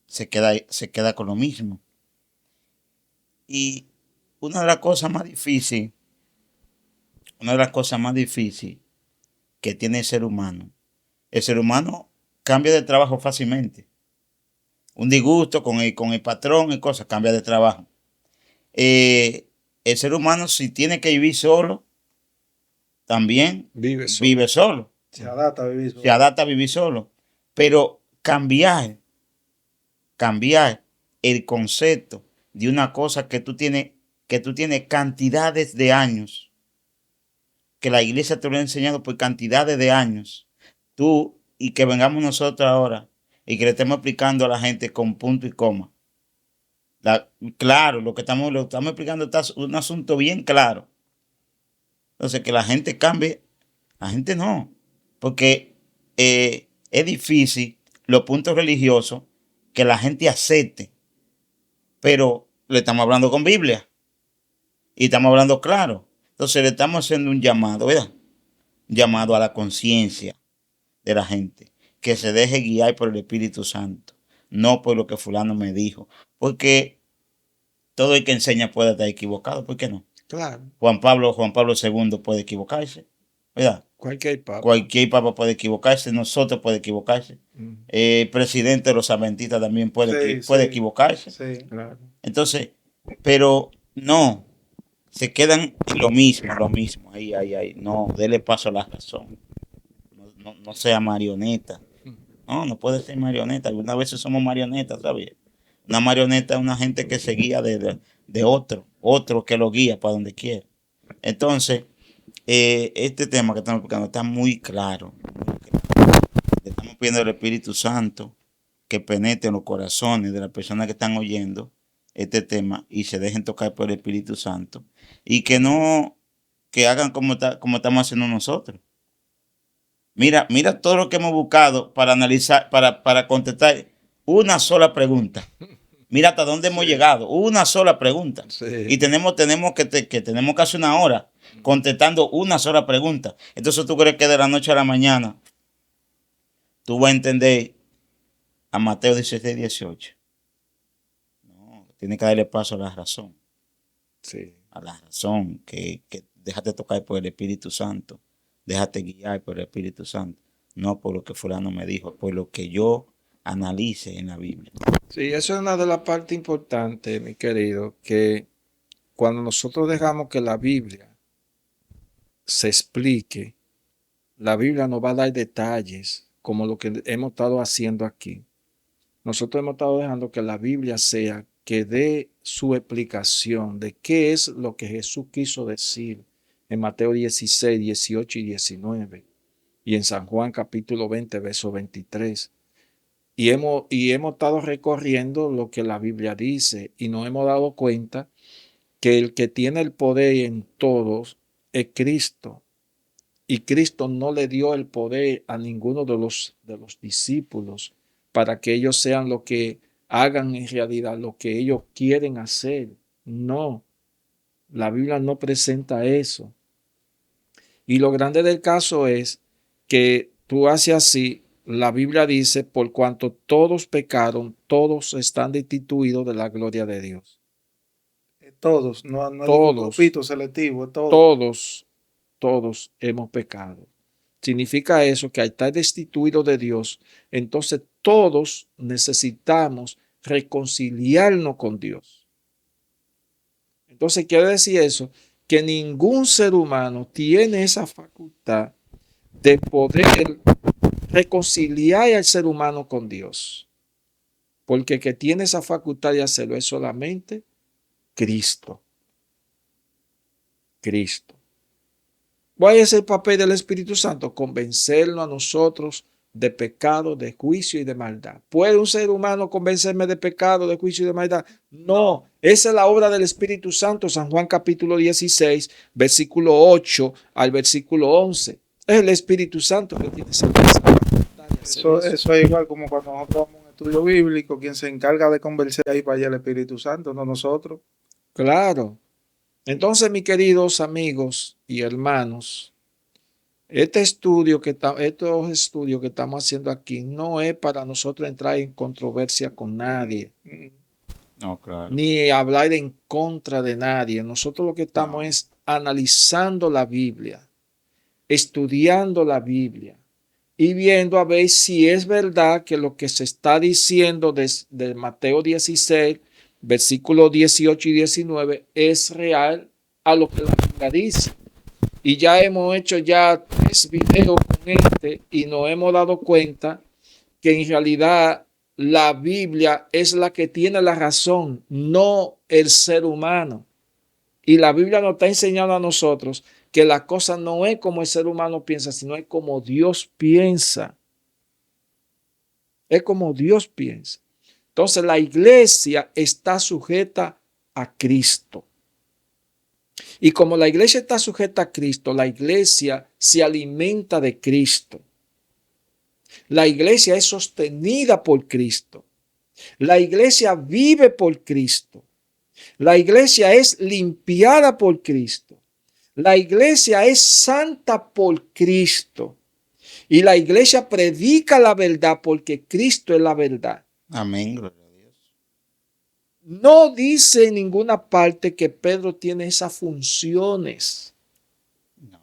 se queda con lo mismo. Y una de las cosas más difíciles que tiene el ser humano cambia de trabajo fácilmente. Un disgusto con el patrón y cosas, cambia de trabajo. El ser humano, si tiene que vivir solo, también vive solo. Se adapta a vivir solo. Se adapta a vivir solo. Pero cambiar el concepto de una cosa que tú tienes cantidades de años, que la iglesia te lo ha enseñado por cantidades de años, y que vengamos nosotros ahora y que le estemos explicando a la gente con punto y coma. Claro, lo estamos explicando está un asunto bien claro. Entonces, que la gente cambie, la gente no, porque es difícil los puntos religiosos que la gente acepte, pero le estamos hablando con Biblia y estamos hablando claro. Entonces le estamos haciendo un llamado, ¿verdad? Un llamado a la conciencia de la gente, que se deje guiar por el Espíritu Santo, no por lo que fulano me dijo, porque todo el que enseña puede estar equivocado, ¿por qué no? Claro, Juan Pablo II puede equivocarse, ¿verdad? cualquier papa. Cualquier papa puede equivocarse, nosotros puede equivocarse. Mm, El presidente de los adventistas también puede Sí, sí, equivocarse. sí. claro. Entonces, pero no, se quedan en lo mismo. Ahí. No, dele paso a la razón. No sea marioneta. No puede ser marioneta. Algunas veces somos marionetas, ¿sabes? Una marioneta es una gente que se guía de otro que lo guía para donde quiere. Entonces, este tema que estamos explicando está muy claro. Le estamos pidiendo al Espíritu Santo que penetre en los corazones de las personas que están oyendo este tema y se dejen tocar por el Espíritu Santo y que no, que hagan como estamos haciendo nosotros. Mira todo lo que hemos buscado para analizar, para contestar una sola pregunta. Mira hasta dónde hemos llegado. Una sola pregunta. Sí. Y tenemos que hacer una hora contestando una sola pregunta. Entonces tú crees que de la noche a la mañana tú vas a entender a Mateo 16, 18. No, tienes que darle paso a la razón. Sí. A la razón. Que déjate tocar por el Espíritu Santo. Déjate guiar por el Espíritu Santo. No por lo que fulano me dijo, por lo que yo analice en la Biblia. Sí, eso es una de las partes importantes, mi querido, que cuando nosotros dejamos que la Biblia se explique, la Biblia nos va a dar detalles como lo que hemos estado haciendo aquí. Nosotros hemos estado dejando que la Biblia sea que dé su explicación de qué es lo que Jesús quiso decir en Mateo 16, 18 y 19 y en San Juan capítulo 20, verso 23. Y hemos estado recorriendo lo que la Biblia dice y nos hemos dado cuenta que el que tiene el poder en todos es Cristo. Y Cristo no le dio el poder a ninguno de los discípulos para que ellos sean lo que hagan en realidad, lo que ellos quieren hacer. No, la Biblia no presenta eso. Y lo grande del caso es que tú haces así, la Biblia dice, por cuanto todos pecaron, todos están destituidos de la gloria de Dios. Todos, no hay ningún Todos, grupito selectivo, todos. todos hemos pecado. Significa eso que al estar destituidos de Dios, entonces todos necesitamos reconciliarnos con Dios. Entonces quiere decir eso, que ningún ser humano tiene esa facultad de poder reconciliar al ser humano con Dios. Porque el que tiene esa facultad de hacerlo es solamente Cristo. Cristo. ¿Cuál es el papel del Espíritu Santo? Convencernos a nosotros de pecado, de juicio y de maldad. ¿Puede un ser humano convencerme de pecado, de juicio y de maldad? No, esa es la obra del Espíritu Santo. San Juan capítulo 16, versículo 8 al versículo 11. Es el Espíritu Santo que tiene esa facultad de hacer Eso es igual como cuando nosotros vamos a un estudio bíblico, quien se encarga de convencer ahí para allá el Espíritu Santo, no nosotros. Claro. Entonces, mis queridos amigos y hermanos, estos estudios que estamos haciendo aquí no es para nosotros entrar en controversia con nadie, No, claro. ni hablar en contra de nadie. Nosotros lo que estamos es analizando la Biblia, estudiando la Biblia y viendo a ver si es verdad que lo que se está diciendo de Mateo 16, versículos 18 y 19 es real a lo que la Biblia dice. Y ya hemos hecho 3 videos con este y nos hemos dado cuenta que en realidad la Biblia es la que tiene la razón, no el ser humano. Y la Biblia nos está enseñando a nosotros que la cosa no es como el ser humano piensa, sino es como Dios piensa. Es como Dios piensa. Entonces la iglesia está sujeta a Cristo. Y como la iglesia está sujeta a Cristo, la iglesia se alimenta de Cristo. La iglesia es sostenida por Cristo. La iglesia vive por Cristo. La iglesia es limpiada por Cristo. La iglesia es santa por Cristo. Y la iglesia predica la verdad porque Cristo es la verdad. Amén, gloria a Dios. No dice en ninguna parte que Pedro tiene esas funciones. No.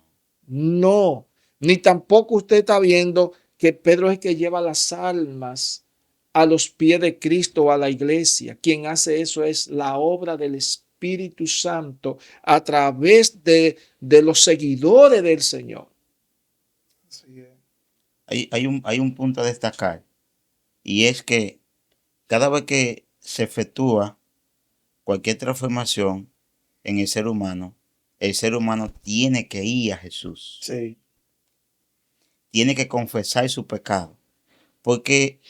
No, ni tampoco usted está viendo que Pedro es el que lleva las almas a los pies de Cristo o a la iglesia. Quien hace eso es la obra del Espíritu Santo a través de los seguidores del Señor. Así es. Hay un punto a destacar, y es que cada vez que se efectúa cualquier transformación en el ser humano tiene que ir a Jesús. Sí. Tiene que confesar su pecado. Porque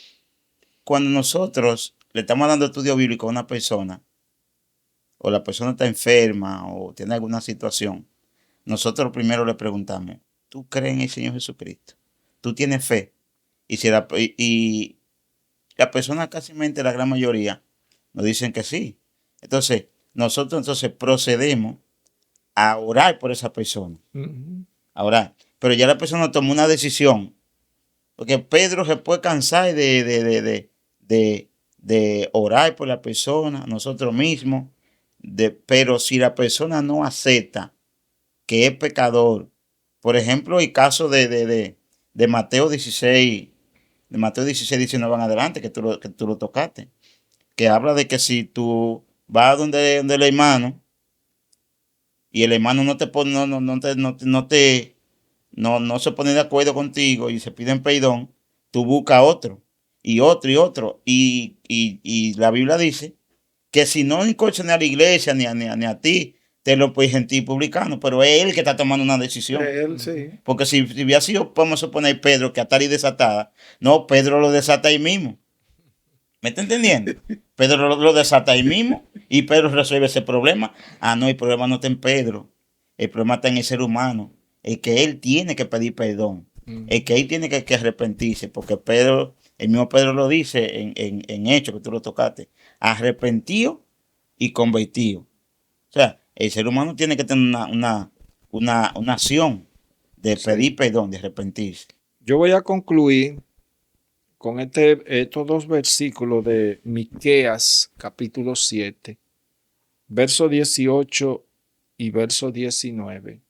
cuando nosotros le estamos dando estudio bíblico a una persona, o la persona está enferma o tiene alguna situación, nosotros primero le preguntamos, ¿tú crees en el Señor Jesucristo? ¿Tú tienes fe? Y si y la persona, casi la gran mayoría, nos dicen que sí. Entonces, nosotros procedemos a orar por esa persona. A orar. Pero ya la persona tomó una decisión. Porque Pedro se puede cansar de orar por la persona, nosotros mismos. Pero si la persona no acepta que es pecador, por ejemplo, el caso de Mateo 16, de Mateo 16, 19 en adelante, que tú lo tocaste, que habla de que si tú vas donde el hermano y el hermano no te pone, no se pone de acuerdo contigo y se piden perdón, tú buscas otro y otro y otro. Y la Biblia dice que si no incursiona a la iglesia ni a ti, te lo puedes sentir publicano, pero es él que está tomando una decisión. Él, sí. Porque si hubiera sido, vamos a suponer, Pedro, que atar y desatada, no, Pedro lo desata ahí mismo. ¿Me está entendiendo? Pedro lo desata ahí mismo y Pedro resuelve ese problema. Ah, no, el problema no está en Pedro. El problema está en el ser humano. El que él tiene que pedir perdón. El que él tiene que arrepentirse. Porque Pedro, el mismo Pedro lo dice en Hechos, que tú lo tocaste. Arrepentido y convertido. O sea, el ser humano tiene que tener una acción de pedir perdón, de arrepentirse. Yo voy a concluir con estos dos versículos de Miqueas capítulo 7, verso 18 y verso 19.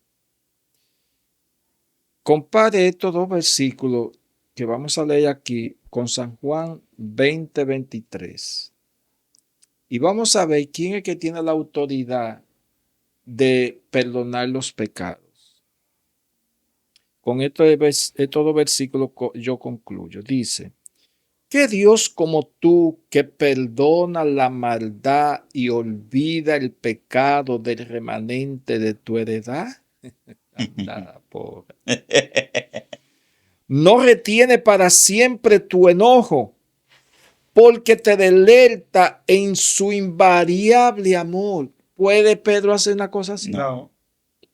Compare estos dos versículos que vamos a leer aquí con San Juan 20:23. Y vamos a ver quién es que tiene la autoridad de perdonar los pecados. Con estos dos versículos yo concluyo. Dice, ¿qué Dios como tú que perdona la maldad y olvida el pecado del remanente de tu heredad? Anda, pobre. No retiene para siempre tu enojo, porque te deleita en su invariable amor. ¿Puede Pedro hacer una cosa así? No.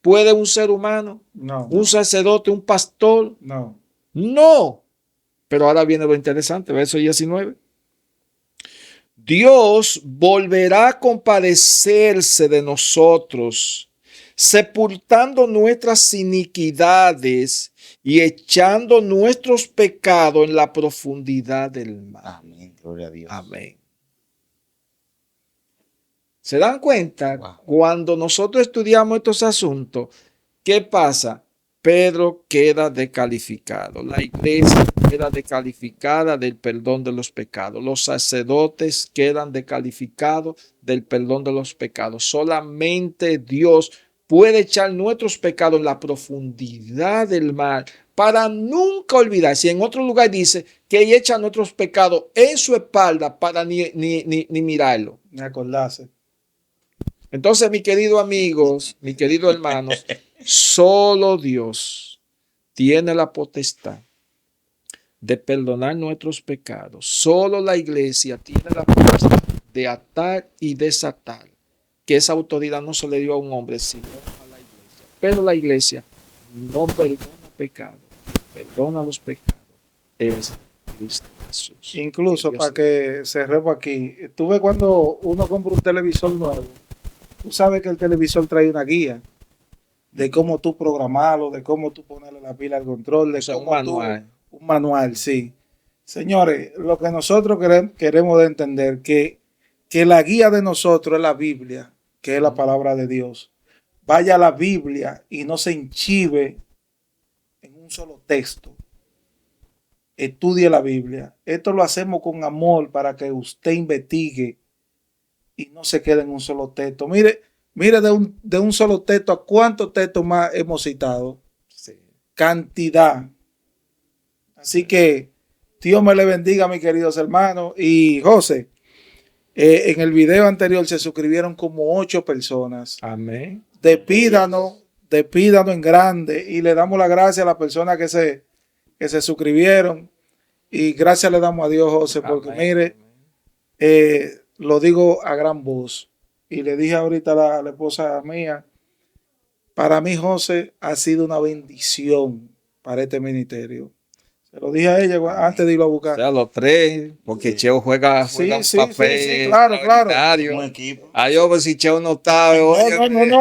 ¿Puede un ser humano? No. ¿Un sacerdote, un pastor? No. No. Pero ahora viene lo interesante, verso 19. Dios volverá a compadecerse de nosotros, sepultando nuestras iniquidades y echando nuestros pecados en la profundidad del mar. Amén, gloria a Dios. Amén. ¿Se dan cuenta? Wow. Cuando nosotros estudiamos estos asuntos, ¿qué pasa? Pedro queda descalificado. La iglesia queda descalificada del perdón de los pecados. Los sacerdotes quedan descalificados del perdón de los pecados. Solamente Dios puede echar nuestros pecados en la profundidad del mar para nunca olvidar. Si en otro lugar dice que ella echa nuestros pecados en su espalda para ni mirarlo. Ni acordarse. Entonces, mis queridos amigos, mis queridos hermanos, solo Dios tiene la potestad de perdonar nuestros pecados. Solo la iglesia tiene la potestad de atar y desatar. Que esa autoridad no se le dio a un hombre, sino a la iglesia. Pero la iglesia no perdona pecados, perdona los pecados. Es Cristo Jesús. Incluso para que cerremos aquí, tú ves cuando uno compra un televisor nuevo, tú sabes que el televisor trae una guía de cómo tú programarlo, de cómo tú ponerle la pila al control, de cómo un manual. Un manual, sí. Señores, lo que nosotros queremos de entender que que la guía de nosotros es la Biblia, que es la palabra de Dios. Vaya a la Biblia y no se enchive en un solo texto. Estudie la Biblia. Esto lo hacemos con amor para que usted investigue y no se quede en un solo texto. Mire de un solo texto a cuántos textos más hemos citado. Sí. Cantidad. Así que Dios me le bendiga, mis queridos hermanos. Y José, en el video anterior se suscribieron como 8 personas. Amén. Despídanos en grande y le damos las gracias a las personas que se suscribieron. Y gracias le damos a Dios, José, porque Amén. mire, lo digo a gran voz. Y le dije ahorita a la esposa mía, para mí, José, ha sido una bendición para este ministerio. Se lo dije a ella antes de irlo a O buscar. sea, los 3, porque Cheo juega un papel sí, claro. extraordinario. Un equipo. Ay, yo, pues, si Cheo no está, No.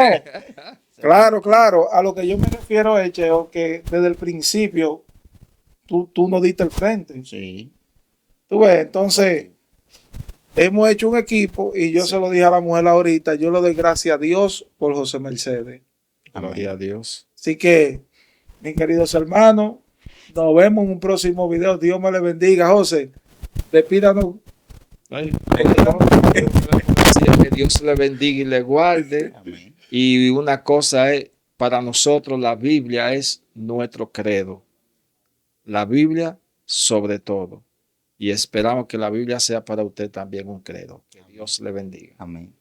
Claro. A lo que yo me refiero es, Cheo, que desde el principio tú no diste el frente. Sí. Tú ves, entonces hemos hecho un equipo y yo se lo dije a la mujer ahorita, yo le doy gracias a Dios por José Mercedes. Gloria a Dios. Así que, mis queridos hermanos, nos vemos en un próximo video. Dios me le bendiga. José, despídanos. Ay, que Dios le bendiga y le guarde. Amén. Y una cosa es, para nosotros la Biblia es nuestro credo. La Biblia sobre todo. Y esperamos que la Biblia sea para usted también un credo. Que Dios le bendiga. Amén.